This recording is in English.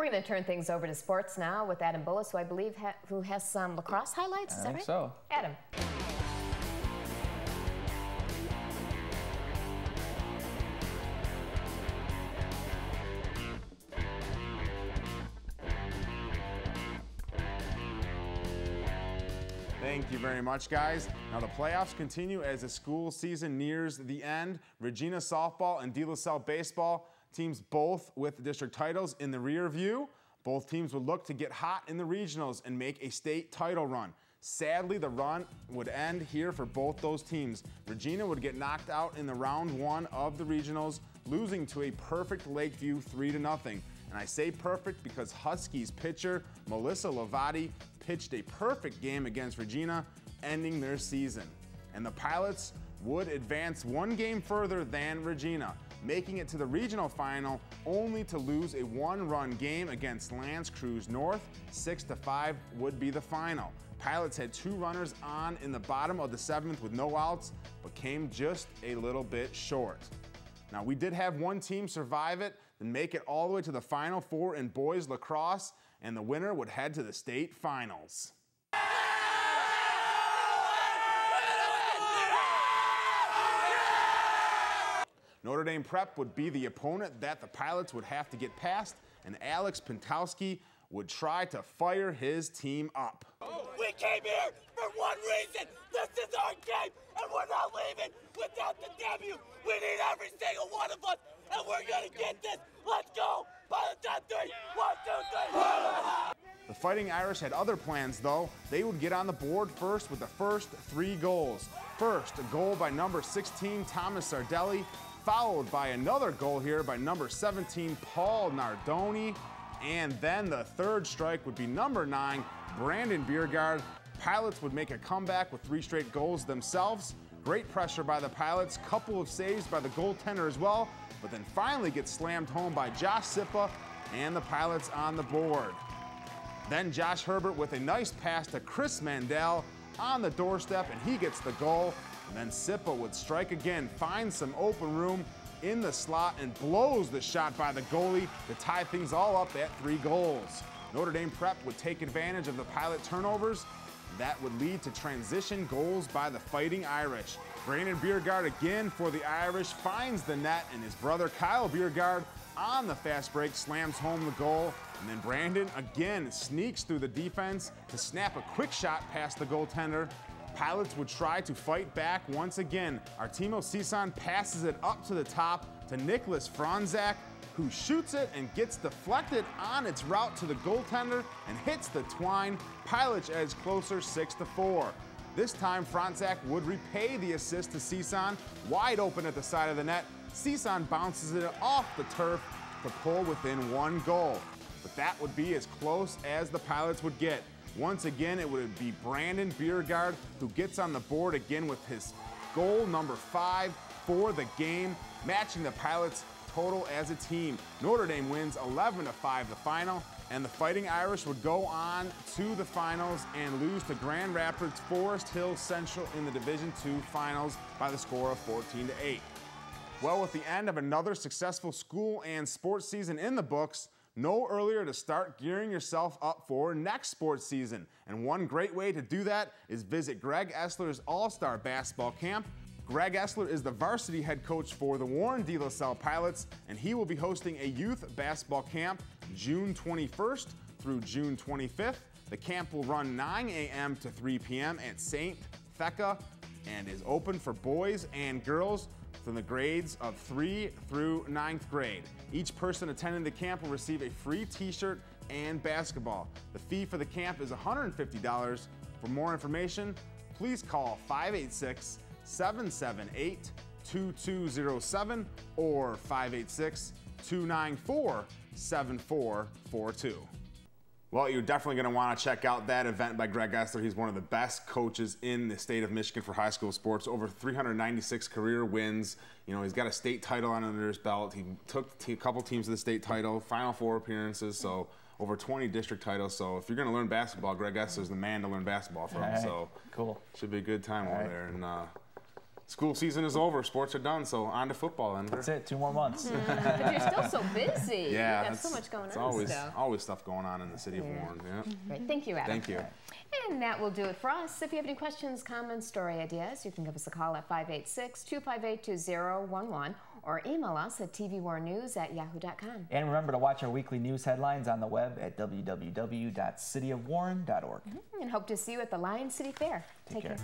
We're going to turn things over to sports now with Adam Bullis, who I believe who has some lacrosse highlights. Is that right? So. Adam. Thank you very much, guys. Now the playoffs continue as the school season nears the end. Regina softball and De La Salle baseball teams both with district titles in the rear view. Both teams would look to get hot in the regionals and make a state title run. Sadly, the run would end here for both those teams. Regina would get knocked out in the round one of the regionals, losing to a perfect Lakeview 3-0. And I say perfect because Huskies pitcher Melissa Lavati pitched a perfect game against Regina, ending their season. And the Pilots would advance one game further than Regina, making it to the regional final only to lose a one-run game against L'Anse Creuse North. 6-5 would be the final. Pilots had two runners on in the bottom of the seventh with no outs, but came just a little bit short. Now, we did have one team survive it and make it all the way to the Final Four in boys lacrosse, and the winner would head to the state finals. Notre Dame Prep would be the opponent that the Pilots would have to get past, and Alex Pentowski would try to fire his team up. We came here for one reason. This is our game, and we're not leaving without the W. We need every single one of us, and we're going to get this. Let's go. By the time 3, 1, 2, 3. The Fighting Irish had other plans, though. They would get on the board first with the first 3 goals. First, a goal by number 16, Thomas Sardelli, followed by another goal here by number 17, Paul Nardoni. And then the third strike would be number 9, Brandon Biergard. Pilots would make a comeback with 3 straight goals themselves. Great pressure by the Pilots, couple of saves by the goaltender as well, but then finally gets slammed home by Josh Sippa and the Pilots on the board. Then Josh Herbert with a nice pass to Chris Mandel on the doorstep, and he gets the goal. And then Sippa would strike again, find some open room in the slot, and blows the shot by the goalie to tie things all up at 3 goals. Notre Dame Prep would take advantage of the Pilot turnovers. That would lead to transition goals by the Fighting Irish. Brandon Biergard again for the Irish finds the net, and his brother Kyle Biergard on the fast break slams home the goal. And then Brandon again sneaks through the defense to snap a quick shot past the goaltender. Pilots would try to fight back once again. Artemo Cison passes it up to the top to Nicholas Franzak, who shoots it and gets deflected on its route to the goaltender and hits the twine. Pilots edge closer 6-4. This time Franzak would repay the assist to Cison, wide open at the side of the net. Cison bounces it off the turf to pull within 1 goal. But that would be as close as the Pilots would get. Once again, it would be Brandon Biergard who gets on the board again with his goal number 5 for the game, matching the Pilots' total as a team. Notre Dame wins 11-5 the final, and the Fighting Irish would go on to the finals and lose to Grand Rapids Forest Hill Central in the Division II finals by the score of 14-8. Well, with the end of another successful school and sports season in the books, no earlier to start gearing yourself up for next sports season. And one great way to do that is visit Greg Essler's All-Star Basketball Camp. Greg Essler is the varsity head coach for the Warren De La Salle Pilots, and he will be hosting a youth basketball camp June 21st through June 25th. The camp will run 9 a.m. to 3 p.m. at St. Thecca and is open for boys and girls from the grades of 3 through 9th grade. Each person attending the camp will receive a free t-shirt and basketball. The fee for the camp is $150. For more information, please call 586-778-2207 or 586-294-7442. Well, you're definitely going to want to check out that event by Greg Essler. He's one of the best coaches in the state of Michigan for high school sports. Over 396 career wins. You know, he's got a state title under his belt. He took a couple teams to the state title, Final Four appearances, so over 20 district titles. So if you're going to learn basketball, Greg Essler's the man to learn basketball from. Right. So cool. Should be a good time over there. And School season is over. Sports are done, so on to football, Enver. That's it. 2 more months. But you're still so busy. Yeah, You've got so much going on always stuff going on in the city of Warren. Yeah. Great. Thank you, Adam. Thank you. And that will do it for us. If you have any questions, comments, story ideas, you can give us a call at 586-258-2011 or email us at tvwarnews@yahoo.com. And remember to watch our weekly news headlines on the web at www.cityofwarren.org. And hope to see you at the Lion City Fair. Take care.